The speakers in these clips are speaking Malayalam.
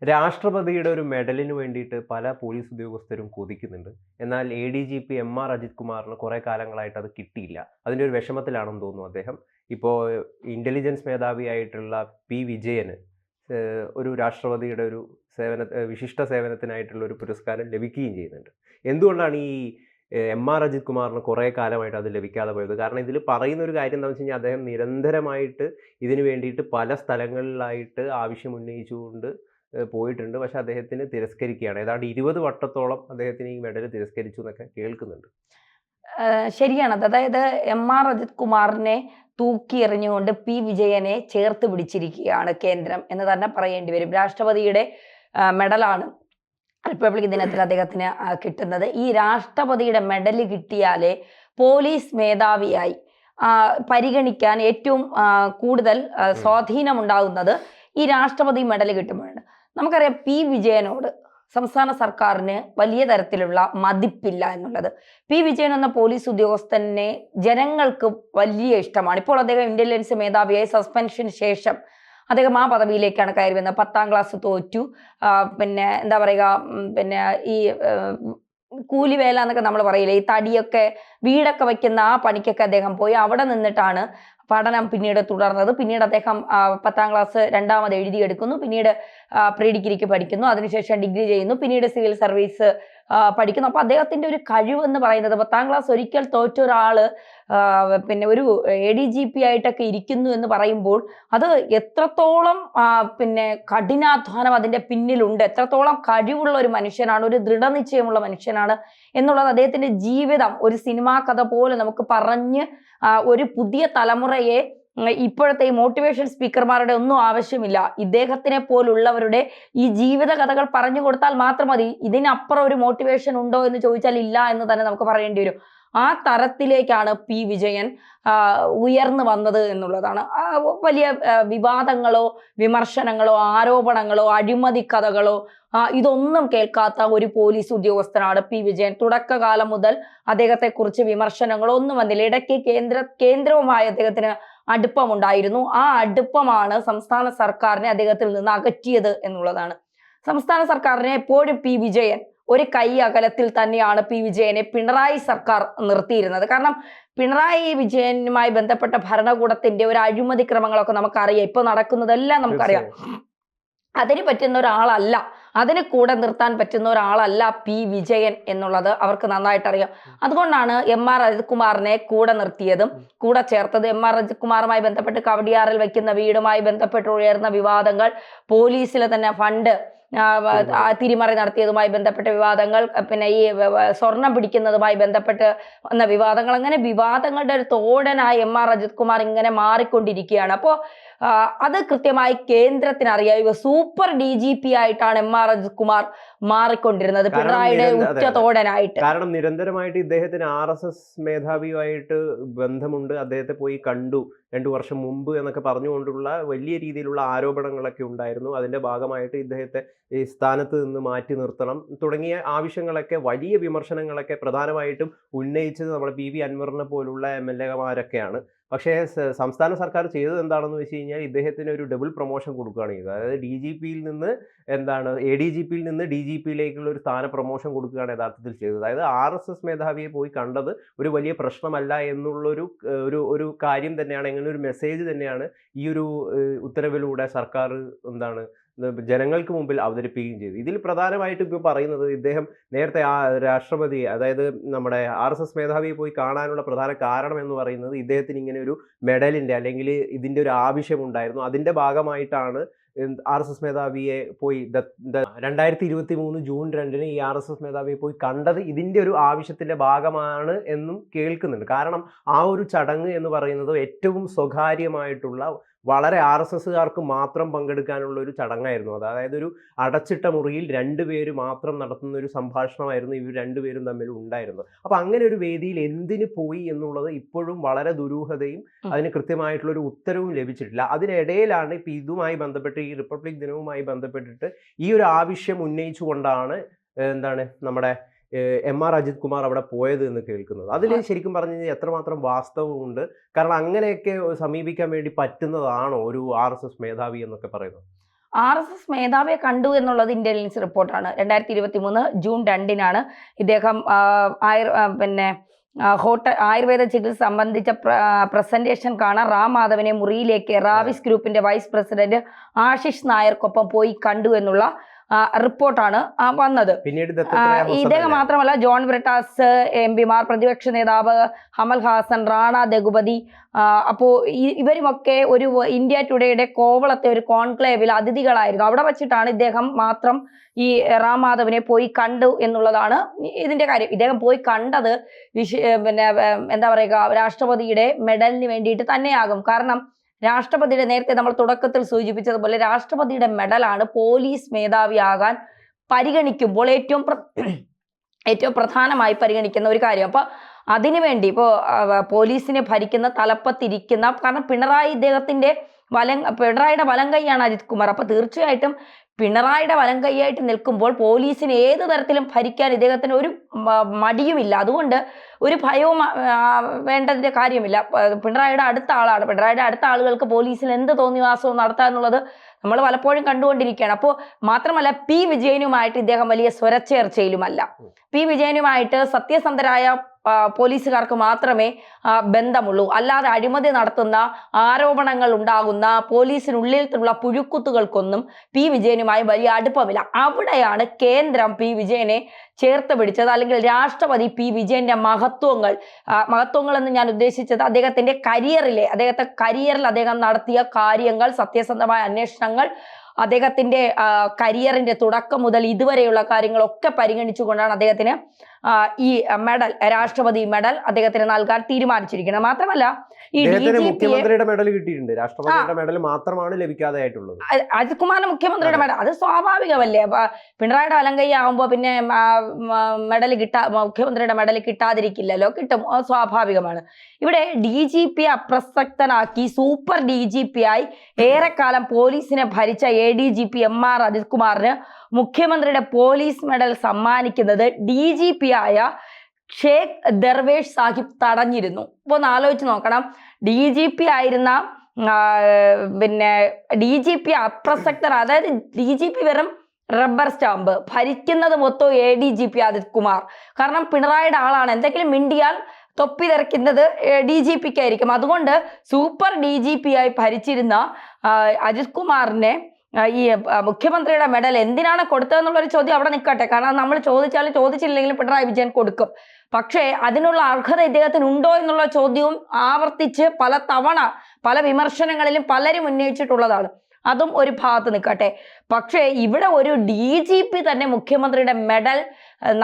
രാഷ്ട്രപതിയുടെ ഒരു മെഡലിന് വേണ്ടിയിട്ട് പല പോലീസ് ഉദ്യോഗസ്ഥരും കൊതിക്കുന്നുണ്ട്. എന്നാൽ എ.ഡി.ജി.പി എം.ആർ. അജിത് കുമാറിന് കുറേ കാലങ്ങളായിട്ട് അത് കിട്ടിയില്ല. അതിൻ്റെ ഒരു വിഷമത്തിലാണെന്ന് തോന്നുന്നു അദ്ദേഹം. ഇപ്പോൾ ഇന്റലിജൻസ് മേധാവിയായിട്ടുള്ള പി. വിജയന് ഒരു രാഷ്ട്രപതിയുടെ ഒരു വിശിഷ്ട സേവനത്തിനായിട്ടുള്ള ഒരു പുരസ്കാരം ലഭിക്കുകയും ചെയ്യുന്നുണ്ട്. എന്തുകൊണ്ടാണ് ഈ എം.ആർ. അജിത് കുമാറിന് കുറേ കാലമായിട്ട് അത് ലഭിക്കാതെ പോയത്? കാരണം ഇതിൽ പറയുന്ന ഒരു കാര്യം എന്താണെന്ന് വെച്ച് കഴിഞ്ഞാൽ അദ്ദേഹം നിരന്തരമായിട്ട് ഇതിന് വേണ്ടിയിട്ട് പല സ്ഥലങ്ങളിലായിട്ട് ആവശ്യം ഉന്നയിച്ചുകൊണ്ട് പോയിട്ടുണ്ട്. പക്ഷെ അദ്ദേഹത്തിന് തിരസ്കരിക്കുകയാണ്. ഏതാണ്ട് 20 വട്ടത്തോളം അദ്ദേഹത്തിന് ഈ മെഡൽ തിരസ്കരിച്ചു എന്നൊക്കെ കേൾക്കുന്നുണ്ട്. ശരിയാണത്. അതായത് എം.ആർ. അജിത് കുമാറിനെ തൂക്കിയെറിഞ്ഞുകൊണ്ട് പി. വിജയനെ ചേർത്ത് പിടിച്ചിരിക്കുകയാണ് കേന്ദ്രം എന്ന് തന്നെ പറയേണ്ടി വരും. രാഷ്ട്രപതിയുടെ മെഡലാണ് റിപ്പബ്ലിക് ദിനത്തിൽ അദ്ദേഹത്തിന് കിട്ടുന്നത്. ഈ രാഷ്ട്രപതിയുടെ മെഡൽ കിട്ടിയാലേ പോലീസ് മേധാവിയായി പരിഗണിക്കാൻ ഏറ്റവും കൂടുതൽ സ്വാധീനമുണ്ടാകുന്നത് ഈ രാഷ്ട്രപതി മെഡൽ കിട്ടുമ്പോഴാണ്. നമുക്കറിയാം പി. വിജയനോട് സംസ്ഥാന സർക്കാരിന് വലിയ തരത്തിലുള്ള മതിപ്പില്ല എന്നുള്ളത്. പി. വിജയൻ എന്ന പോലീസ് ഉദ്യോഗസ്ഥനെ ജനങ്ങൾക്ക് വലിയ ഇഷ്ടമാണ്. ഇപ്പോൾ അദ്ദേഹം ഇന്റലിജൻസ് മേധാവിയായി സസ്പെൻഷന് ശേഷം അദ്ദേഹം ആ പദവിയിലേക്കാണ് കയറി വന്നത്. 10ാം ക്ലാസ് തോറ്റു. പിന്നെ എന്താ പറയുക, പിന്നെ ഈ കൂലിവേല എന്നൊക്കെ നമ്മൾ പറയില്ലേ, ഈ തടിയൊക്കെ വീടൊക്കെ വയ്ക്കുന്ന ആ പണിക്കൊക്കെ അദ്ദേഹം പോയി. അവിടെ നിന്നിട്ടാണ് പഠനം പിന്നീട് തുടർന്നത്. പിന്നീട് അദ്ദേഹം 10ാം ക്ലാസ് രണ്ടാമത് എഴുതിയെടുക്കുന്നു. പിന്നീട് പ്രീ ഡിഗ്രിക്ക് പഠിക്കുന്നു. അതിനുശേഷം ഡിഗ്രി ചെയ്യുന്നു. പിന്നീട് സിവിൽ സർവീസ് പഠിക്കുന്നു. അപ്പൊ അദ്ദേഹത്തിന്റെ ഒരു കഴിവ് എന്ന് പറയുന്നത് 10ാം ക്ലാസ് ഒരിക്കൽ തോറ്റ ഒരാള് പിന്നെ ഒരു ADGP ആയിട്ടൊക്കെ ഇരിക്കുന്നു എന്ന് പറയുമ്പോൾ അത് എത്രത്തോളം പിന്നെ കഠിനാധ്വാനം അതിന്റെ പിന്നിലുണ്ട്, എത്രത്തോളം കഴിവുള്ള ഒരു മനുഷ്യനാണ്, ഒരു ദൃഢനിശ്ചയമുള്ള മനുഷ്യനാണ് എന്നുള്ളത് അദ്ദേഹത്തിന്റെ ജീവിതം ഒരു സിനിമാ കഥ പോലെ നമുക്ക് പറഞ്ഞ് ഒരു പുതിയ തലമുറയെ ഇപ്പോഴത്തെ ഈ മോട്ടിവേഷൻ സ്പീക്കർമാരുടെ ഒന്നും ആവശ്യമില്ല. ഇദ്ദേഹത്തിനെ പോലുള്ളവരുടെ ഈ ജീവിത കഥകൾ പറഞ്ഞു കൊടുത്താൽ മാത്രം മതി. ഇതിനപ്പുറം ഒരു മോട്ടിവേഷൻ ഉണ്ടോ എന്ന് ചോദിച്ചാൽ ഇല്ല എന്ന് തന്നെ നമുക്ക് പറയേണ്ടി വരും. ആ തരത്തിലേക്കാണ് പി. വിജയൻ ഉയർന്നു വന്നത് എന്നുള്ളതാണ്. വലിയ വിവാദങ്ങളോ വിമർശനങ്ങളോ ആരോപണങ്ങളോ അഴിമതി കഥകളോ ഇതൊന്നും കേൾക്കാത്ത ഒരു പോലീസ് ഉദ്യോഗസ്ഥനാണ് പി. വിജയൻ. തുടക്കകാലം മുതൽ അദ്ദേഹത്തെക്കുറിച്ച് വിമർശനങ്ങളോ ഒന്നും വന്നില്ല. ഇടയ്ക്ക് കേന്ദ്രവുമായി അദ്ദേഹത്തിന് അടുപ്പമുണ്ടായിരുന്നു. ആ അടുപ്പമാണ് സംസ്ഥാന സർക്കാരിനെ അദ്ദേഹത്തിൽ നിന്ന് അകറ്റിയത് എന്നുള്ളതാണ്. സംസ്ഥാന സർക്കാരിനെ എപ്പോഴും പി. വിജയൻ ഒരു കൈ അകലത്തിൽ തന്നെയാണ് പി. വിജയനെ പിണറായി സർക്കാർ നിർത്തിയിരുന്നത്. കാരണം പിണറായി വിജയനുമായി ബന്ധപ്പെട്ട ഭരണകൂടത്തിന്റെ ഒരു അഴിമതി ക്രമങ്ങളൊക്കെ നമുക്കറിയാം. ഇപ്പൊ നടക്കുന്നതെല്ലാം നമുക്കറിയാം. അതിന് പറ്റുന്ന ഒരാളല്ല, അതിന് കൂടെ നിർത്താൻ പറ്റുന്ന ഒരാളല്ല പി. വിജയൻ എന്നുള്ളത് അവർക്ക് നന്നായിട്ട് അറിയാം. അതുകൊണ്ടാണ് എം.ആർ. അജിത് കുമാറിനെ കൂടെ നിർത്തിയതും കൂടെ ചേർത്തത്. എം.ആർ. അജിത് കുമാറുമായി ബന്ധപ്പെട്ട് കവടിയാറിൽ വയ്ക്കുന്ന വീടുമായി ബന്ധപ്പെട്ട് ഉയർന്ന വിവാദങ്ങൾ, പോലീസിലെ തന്നെ ഫണ്ട് തിരിമറി നടത്തിയതുമായി ബന്ധപ്പെട്ട വിവാദങ്ങൾ, പിന്നെ ഈ സ്വർണം പിടിക്കുന്നതുമായി ബന്ധപ്പെട്ട് വന്ന വിവാദങ്ങൾ, അങ്ങനെ വിവാദങ്ങളുടെ ഒരു തോടനായി എം.ആർ. അജിത് കുമാർ ഇങ്ങനെ മാറിക്കൊണ്ടിരിക്കുകയാണ്. അപ്പോൾ അത് കൃത്യമായി കേന്ദ്രത്തിന് അറിയാം. സൂപ്പർ DGP ആയിട്ടാണ് എം.ആർ. അജിത് കുമാർ മാറിക്കൊണ്ടിരുന്നത്, പിണറായിയുടെ ഉച്ചതോടനായിട്ട്. കാരണം നിരന്തരമായിട്ട് ഇദ്ദേഹത്തിന് RSS മേധാവിയുമായിട്ട് ബന്ധമുണ്ട്, അദ്ദേഹത്തെ പോയി കണ്ടു 2 വർഷം മുമ്പ് എന്നൊക്കെ പറഞ്ഞുകൊണ്ടുള്ള വലിയ രീതിയിലുള്ള ആരോപണങ്ങളൊക്കെ ഉണ്ടായിരുന്നു. അതിന്റെ ഭാഗമായിട്ട് ഇദ്ദേഹത്തെ ഈ സ്ഥാനത്ത് നിന്ന് മാറ്റി നിർത്തണം തുടങ്ങിയ ആവശ്യങ്ങളൊക്കെ, വലിയ വിമർശനങ്ങളൊക്കെ പ്രധാനമായിട്ടും ഉന്നയിച്ചത് നമ്മുടെ PV അൻവറിനെ പോലുള്ള MLA-മാരൊക്കെയാണ്. പക്ഷേ സംസ്ഥാന സർക്കാർ ചെയ്തത് എന്താണെന്ന് വെച്ച് കഴിഞ്ഞാൽ ഇദ്ദേഹത്തിന് ഒരു ഡബിൾ പ്രൊമോഷൻ കൊടുക്കുകയാണ് ചെയ്തത്. അതായത് DGP-യിൽ നിന്ന് ADGP-യിൽ നിന്ന് DGP-യിലേക്കുള്ള ഒരു സ്ഥാന പ്രൊമോഷൻ കൊടുക്കുകയാണ് യഥാർത്ഥത്തിൽ ചെയ്തത്. അതായത് RSS മേധാവിയെ പോയി കണ്ടത് ഒരു വലിയ പ്രശ്നമല്ല എന്നുള്ളൊരു ഒരു കാര്യം തന്നെയാണ്, എങ്ങനെ ഒരു മെസ്സേജ് തന്നെയാണ് ഈ ഒരു ഉത്തരവിലൂടെ സർക്കാർ ജനങ്ങൾക്ക് മുമ്പിൽ അവതരിപ്പിക്കുകയും ചെയ്തു. ഇതിൽ പ്രധാനമായിട്ടും ഇപ്പോൾ പറയുന്നത്, ഇദ്ദേഹം നേരത്തെ രാഷ്ട്രപതി, അതായത് നമ്മുടെ RSS മേധാവിയെ പോയി കാണാനുള്ള പ്രധാന കാരണം എന്ന് പറയുന്നത് ഇദ്ദേഹത്തിന് ഇങ്ങനെ ഒരു മെഡലിൻ്റെ അല്ലെങ്കിൽ ഇതിൻ്റെ ഒരു ആവശ്യമുണ്ടായിരുന്നു. അതിൻ്റെ ഭാഗമായിട്ടാണ് RSS മേധാവിയെ പോയി 2023 ജൂൺ 2-ന് ഈ RSS മേധാവിയെ പോയി കണ്ടത് ഇതിൻ്റെ ഒരു ആവശ്യത്തിൻ്റെ ഭാഗമാണ് എന്നും കേൾക്കുന്നുണ്ട്. കാരണം ആ ഒരു ചടങ്ങ് എന്ന് പറയുന്നത് ഏറ്റവും സ്വകാര്യമായിട്ടുള്ള, വളരെ RSSകാർക്ക് മാത്രം പങ്കെടുക്കാനുള്ള ഒരു ചടങ്ങായിരുന്നു അത്. അതായത് ഒരു അടച്ചിട്ട മുറിയിൽ 2 പേര് മാത്രം നടത്തുന്ന ഒരു സംഭാഷണമായിരുന്നു ഇവർ 2 പേരും തമ്മിൽ ഉണ്ടായിരുന്നത്. അപ്പോൾ അങ്ങനെ ഒരു വേദിയിൽ എന്തിന് പോയി എന്നുള്ളത് ഇപ്പോഴും വളരെ ദുരൂഹതയും അതിന് കൃത്യമായിട്ടുള്ള ഒരു ഉത്തരവും ലഭിച്ചിട്ടില്ല. അതിനിടയിലാണ് ഇപ്പം ഇതുമായി ബന്ധപ്പെട്ട്, ഈ റിപ്പബ്ലിക് ദിനവുമായി ബന്ധപ്പെട്ടിട്ട് ഈ ഒരു ആവശ്യം ഉന്നയിച്ചുകൊണ്ടാണ് നമ്മുടെ എം.ആർ. അജിത് കുമാർ അവിടെ പോയത് എന്ന് കേൾക്കുന്നത്. അതിൽ ശരിക്കും പറഞ്ഞു കഴിഞ്ഞാൽ എത്രമാത്രം വാസ്തവമുണ്ട്? കാരണം അങ്ങനെയൊക്കെ സമീപിക്കാൻ വേണ്ടി പറ്റുന്നതാണോ ഒരു RSS മേധാവി എന്നൊക്കെ പറയുന്നത്? RSS മേധാവിയെ കണ്ടു എന്നുള്ളത് ഇന്റലിജൻസ് റിപ്പോർട്ടാണ്. 2023 ജൂൺ 2-നാണ് ഇദ്ദേഹം പിന്നെ ആയുർവേദ ചികിത്സ സംബന്ധിച്ച പ്രസന്റേഷൻ കാണാൻ റാം മാധവനെ മുറിയിലേക്ക് റാവിസ് ഗ്രൂപ്പിന്റെ വൈസ് പ്രസിഡന്റ് ആശിഷ് നായർക്കൊപ്പം പോയി കണ്ടു എന്നുള്ള റിപ്പോർട്ടാണ് വന്നത്. ഇദ്ദേഹം മാത്രമല്ല, ജോൺ ബ്രിട്ടാസ് MP മാർ, പ്രതിപക്ഷ നേതാവ് കമൽ ഹാസൻ, റാണ ദഗുപതി, അപ്പോൾ ഇവരുമൊക്കെ ഒരു ഇന്ത്യ ടുഡേയുടെ കോവളത്തെ ഒരു കോൺക്ലേവിൽ അതിഥികളായിരുന്നു. അവിടെ വച്ചിട്ടാണ് ഇദ്ദേഹം മാത്രം ഈ റാം മാധവനെ പോയി കണ്ടു എന്നുള്ളതാണ് ഇതിന്റെ കാര്യം. ഇദ്ദേഹം പോയി കണ്ടത് പിന്നെ എന്താ പറയുക, രാഷ്ട്രപതിയുടെ മെഡലിന് വേണ്ടിയിട്ട് തന്നെയാകും. കാരണം രാഷ്ട്രപതിയുടെ, നേരത്തെ നമ്മൾ തുടക്കത്തിൽ സൂചിപ്പിച്ചതുപോലെ, രാഷ്ട്രപതിയുടെ മെഡലാണ് പോലീസ് മേധാവിയാകാൻ പരിഗണിക്കുമ്പോൾ ഏറ്റവും പ്രധാനമായി പരിഗണിക്കുന്ന ഒരു കാര്യം. അപ്പൊ അതിനുവേണ്ടി ഇപ്പോൾ പോലീസിനെ ഭരിക്കുന്ന തലപ്പത്തിരിക്കുന്ന, കാരണം പിണറായിയുടെ വലം കൈയാണ് അജിത് കുമാർ. അപ്പൊ തീർച്ചയായിട്ടും പിണറായിയുടെ വലം കൈയായിട്ട് നിൽക്കുമ്പോൾ പോലീസിനെ ഏത് തരത്തിലും ഭരിക്കാൻ ഇദ്ദേഹത്തിന് ഒരു മടിയുമില്ല. അതുകൊണ്ട് ഒരു ഭയവും വേണ്ടതിന്റെ കാര്യമില്ല. പിണറായിയുടെ അടുത്ത ആളാണ്. പിണറായിയുടെ അടുത്ത ആളുകൾക്ക് പോലീസിൽ എന്ത് തോന്നിവാസവും നടത്തുക എന്നുള്ളത് നമ്മൾ പലപ്പോഴും കണ്ടുകൊണ്ടിരിക്കുകയാണ്. അപ്പോൾ മാത്രമല്ല, പി വിജയനുമായിട്ട് ഇദ്ദേഹം വലിയ സ്വരച്ചേർച്ചയിലുമല്ല. പി വിജയനുമായിട്ട് സത്യസന്ധരായ പോലീസുകാർക്ക് മാത്രമേ ബന്ധമുള്ളൂ. അല്ലാതെ അഴിമതി നടത്തുന്ന, ആരോപണങ്ങൾ ഉണ്ടാകുന്ന പോലീസിനുള്ളിലുള്ള പുഴുക്കുത്തുകൾക്കൊന്നും പി വിജയനുമായി വലിയ അടുപ്പമില്ല. അവിടെയാണ് കേന്ദ്രം പി വിജയനെ ചേർത്ത് പിടിച്ചത്. അല്ലെങ്കിൽ രാഷ്ട്രപതി പി വിജയന്റെ മഹത്വങ്ങൾ എന്ന് ഞാൻ ഉദ്ദേശിച്ചത് അദ്ദേഹത്തിന്റെ കരിയറിൽ അദ്ദേഹം നടത്തിയ കാര്യങ്ങൾ, സത്യസന്ധമായ അന്വേഷണങ്ങൾ, അദ്ദേഹത്തിന്റെ കരിയറിന്റെ തുടക്കം മുതൽ ഇതുവരെയുള്ള കാര്യങ്ങളൊക്കെ പരിഗണിച്ചുകൊണ്ടാണ് അദ്ദേഹത്തിന് ഈ മെഡൽ, രാഷ്ട്രപതി മെഡൽ അദ്ദേഹത്തിന് നൽകാൻ തീരുമാനിച്ചിരിക്കുന്നത്. മാത്രമല്ല, ഈ മുഖ്യമന്ത്രിയുടെ മെഡൽ കിട്ടിയിട്ടുണ്ട്, രാഷ്ട്രപതിയുടെ മെഡൽ മാത്രമാണ് ലഭിക്കാതെ ആയിട്ടുള്ളത്. അജിത് കുമാറിന് മുഖ്യമന്ത്രിയുടെ മെഡൽ, അത് സ്വാഭാവികമല്ലേ. പിണറായിയുടെ വലങ്കൈ ആവുമ്പോ പിന്നെ മുഖ്യമന്ത്രിയുടെ മെഡൽ കിട്ടാതിരിക്കില്ലല്ലോ, കിട്ടും, സ്വാഭാവികമാണ്. ഇവിടെ DGP അപ്രസക്തനാക്കി സൂപ്പർ DGP ആയി ഏറെക്കാലം പോലീസിനെ ഭരിച്ച ADGP MR അജിത് കുമാറിന് മുഖ്യമന്ത്രിയുടെ പോലീസ് മെഡൽ സമ്മാനിക്കുന്നത് DGP ആയ ഷേഖ് ദർവേഷ് സാഹിബ് തടഞ്ഞിരുന്നു. ഇപ്പോൾ ഒന്ന് ആലോചിച്ച് നോക്കണം. DGP ആയിരുന്ന പിന്നെ DGP അപ്രസക്തർ, അതായത് DGP വെറും റബ്ബർ സ്റ്റാമ്പ്, ഭരിക്കുന്നത് മൊത്തം ADGP അജിത് കുമാർ. കാരണം പിണറായിയുടെ ആളാണ്, എന്തെങ്കിലും മിണ്ടിയാൽ തൊപ്പി തെറിക്കുന്നത് DGPക്ക് ആയിരിക്കും. അതുകൊണ്ട് സൂപ്പർ DGP ആയി ഭരിച്ചിരുന്ന അജിത് കുമാറിനെ ഈ മുഖ്യമന്ത്രിയുടെ മെഡൽ എന്തിനാണ് കൊടുത്തതെന്നുള്ളൊരു ചോദ്യം അവിടെ നിൽക്കട്ടെ. കാരണം നമ്മൾ ചോദിച്ചാലും ചോദിച്ചില്ലെങ്കിലും പിണറായി വിജയൻ കൊടുക്കും. പക്ഷേ അതിനുള്ള അർഹത ഇദ്ദേഹത്തിന് ഉണ്ടോ എന്നുള്ള ചോദ്യവും ആവർത്തിച്ച് പല വിമർശനങ്ങളിലും പലരും ഉന്നയിച്ചിട്ടുള്ളതാണ്. അതും ഒരു ഭാഗത്ത് നിൽക്കട്ടെ. പക്ഷേ ഇവിടെ ഒരു DGP തന്നെ മുഖ്യമന്ത്രിയുടെ മെഡൽ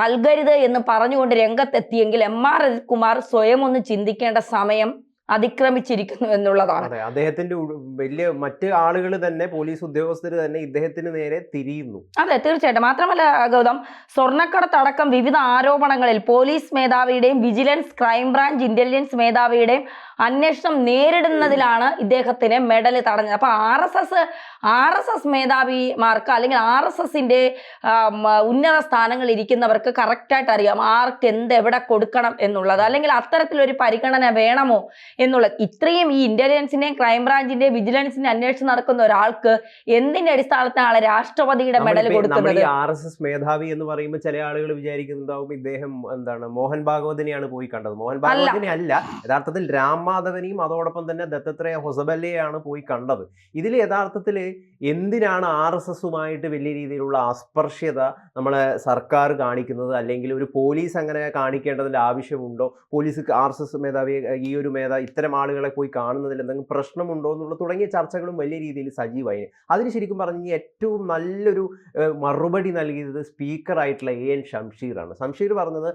നൽകരുത് എന്ന് പറഞ്ഞുകൊണ്ട് രംഗത്തെത്തിയെങ്കിൽ MR അജിത് കുമാർ സ്വയം ഒന്ന് ചിന്തിക്കേണ്ട സമയം അതിക്രമിച്ചിരിക്കുന്നു എന്നുള്ളതാണ്. അദ്ദേഹത്തിന്റെ വലിയ മറ്റ് ആളുകൾ തന്നെ, പോലീസ് ഉദ്യോഗസ്ഥർ തന്നെ ഇദ്ദേഹത്തിന് നേരെ തിരിയുന്നു. അതെ, തീർച്ചയായിട്ടും. മാത്രമല്ല ഗൗതം, സ്വർണ്ണക്കടത്തടക്കം വിവിധ ആരോപണങ്ങളിൽ പോലീസ് മേധാവിയുടെയും വിജിലൻസ്, ക്രൈംബ്രാഞ്ച്, ഇന്റലിജൻസ് മേധാവിയുടെയും അന്വേഷണം നേരിടുന്നതിലാണ് ഇദ്ദേഹത്തിന് മെഡൽ തടഞ്ഞത്. അപ്പൊ RSS മേധാവിമാർക്ക്, അല്ലെങ്കിൽ RSSന്റെ ഉന്നത സ്ഥാനങ്ങളിൽ ഇരിക്കുന്നവർക്ക് കറക്റ്റായിട്ട് അറിയാം ആർക്ക് എവിടെ കൊടുക്കണം എന്നുള്ളത്, അല്ലെങ്കിൽ അത്തരത്തിലൊരു പരിഗണന വേണമോ എന്നുള്ളത്. ഇത്രയും ഈ ഇന്റലിജൻസിന്റെയും ക്രൈംബ്രാഞ്ചിന്റെയും വിജിലൻസിന്റെ അന്വേഷണം നടക്കുന്ന ഒരാൾക്ക് എന്തിന്റെ അടിസ്ഥാനത്തിലാണ് രാഷ്ട്രപതിയുടെ മെഡൽ കൊടുക്കുന്നത്? RSS മേധാവി എന്ന് പറയുമ്പോൾ ചില ആളുകൾ വിചാരിക്കുന്നുണ്ടാവും ഇദ്ദേഹം മോഹൻ ഭാഗവതിനെയാണ് പോയി കണ്ടത്. മോഹൻ ഭാഗവതിനെ അല്ല, യഥാർത്ഥത്തിൽ രാം മാധവനെയും അതോടൊപ്പം തന്നെ ദത്തത്രേയ ഹൊസബല്ലയെയാണ് പോയി കണ്ടത്. ഇതിൽ യഥാർത്ഥത്തിൽ എന്തിനാണ് RSSുമായിട്ട് വലിയ രീതിയിലുള്ള അസ്പർശ്യത നമ്മളെ സർക്കാർ കാണിക്കുന്നത്, അല്ലെങ്കിൽ ഒരു പോലീസ് അങ്ങനെ കാണിക്കേണ്ടതിന്റെ ആവശ്യമുണ്ടോ, പോലീസ് RSS മേധാവിയെ, ഈ ഒരു ഇത്തരം ആളുകളെ പോയി കാണുന്നതിൽ എന്തെങ്കിലും പ്രശ്നമുണ്ടോ എന്നുള്ള തുടങ്ങിയ ചർച്ചകളും വലിയ രീതിയിൽ സജീവമായി. അതിന് ശരിക്കും പറഞ്ഞു ഏറ്റവും നല്ലൊരു മറുപടി നൽകിയത് സ്പീക്കറായിട്ടുള്ള AN ഷംഷീറാണ്. ഷംഷീർ പറഞ്ഞത്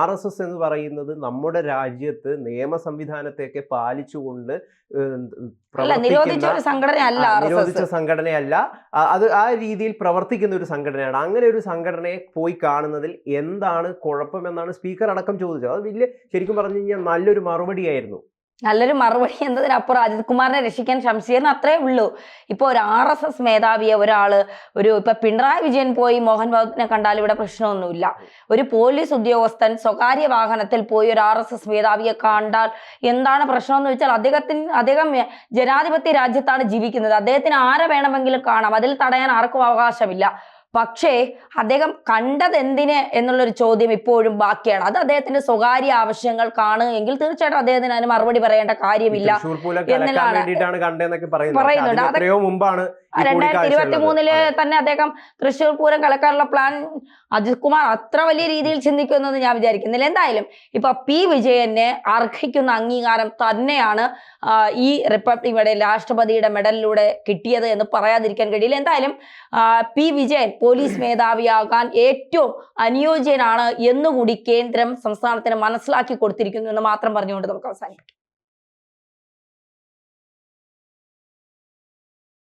RSS എന്ന് പറയുന്നത് നമ്മുടെ രാജ്യത്ത് നിയമ സംവിധാനത്തെയൊക്കെ പാലിച്ചുകൊണ്ട് നിരോധിച്ച സംഘടനയല്ല, അത് ആ രീതിയിൽ പ്രവർത്തിക്കുന്ന ഒരു സംഘടനയാണ്. അങ്ങനെ ഒരു സംഘടനയെ പോയി കാണുന്നതിൽ എന്താണ് കുഴപ്പമെന്നാണ് സ്പീക്കർ അടക്കം ചോദിച്ചത്. അത് വലിയ, ശരിക്കും പറഞ്ഞു കഴിഞ്ഞാൽ നല്ലൊരു മറുപടിയായിരുന്നു. നല്ലൊരു മറുപടി എന്നതിനപ്പുറം അജിത് കുമാറിനെ രക്ഷിക്കാൻ ഷംസീറിന് അത്രേ ഉള്ളൂ. ഇപ്പൊ ഒരു RSS മേധാവിയെ ഒരാള് ഇപ്പൊ പിണറായി വിജയൻ പോയി മോഹൻ ഭഗവത്തിനെ കണ്ടാൽ ഇവിടെ പ്രശ്നമൊന്നുമില്ല. ഒരു പോലീസ് ഉദ്യോഗസ്ഥൻ സ്വകാര്യ വാഹനത്തിൽ പോയി ഒരു RSS മേധാവിയെ കണ്ടാൽ എന്താണ് പ്രശ്നം എന്ന് വെച്ചാൽ അദ്ദേഹം ജനാധിപത്യ രാജ്യത്താണ് ജീവിക്കുന്നത്. അദ്ദേഹത്തിന് ആരെ വേണമെങ്കിലും കാണാം, അതിൽ തടയാൻ ആർക്കും അവകാശമില്ല. പക്ഷേ അദ്ദേഹം കണ്ടത് എന്തിന് എന്നുള്ളൊരു ചോദ്യം ഇപ്പോഴും ബാക്കിയാണ്. അത് അദ്ദേഹത്തിന്റെ സ്വകാര്യ ആവശ്യങ്ങൾക്കാണ് എങ്കിൽ തീർച്ചയായിട്ടും അദ്ദേഹത്തിന് അതിന് മറുപടി പറയേണ്ട കാര്യമില്ല എന്നുള്ളതാണ് പറയുന്നുണ്ട്. 2023 തന്നെ അദ്ദേഹം തൃശ്ശൂർ പൂരം കലക്കാനുള്ള പ്ലാൻ അജിത് കുമാർ അത്ര വലിയ രീതിയിൽ ചിന്തിക്കുമെന്ന് ഞാൻ വിചാരിക്കുന്നില്ല. എന്തായാലും ഇപ്പൊ പി വിജയന് അർഹിക്കുന്ന അംഗീകാരം തന്നെയാണ് ഈ റിപ്പബ്ലിക് രാഷ്ട്രപതിയുടെ മെഡലിലൂടെ കിട്ടിയത് എന്ന് പറയാതിരിക്കാൻ കഴിയില്ല. എന്തായാലും പി വിജയൻ പോലീസ് മേധാവിയാകാൻ ഏറ്റവും അനുയോജ്യനാണ് എന്നുകൂടി കേന്ദ്രം സംസ്ഥാനത്തിന് മനസ്സിലാക്കി കൊടുത്തിരിക്കുന്നു എന്ന് മാത്രം പറഞ്ഞുകൊണ്ട് നമുക്ക് അവസാനിപ്പിക്കാം.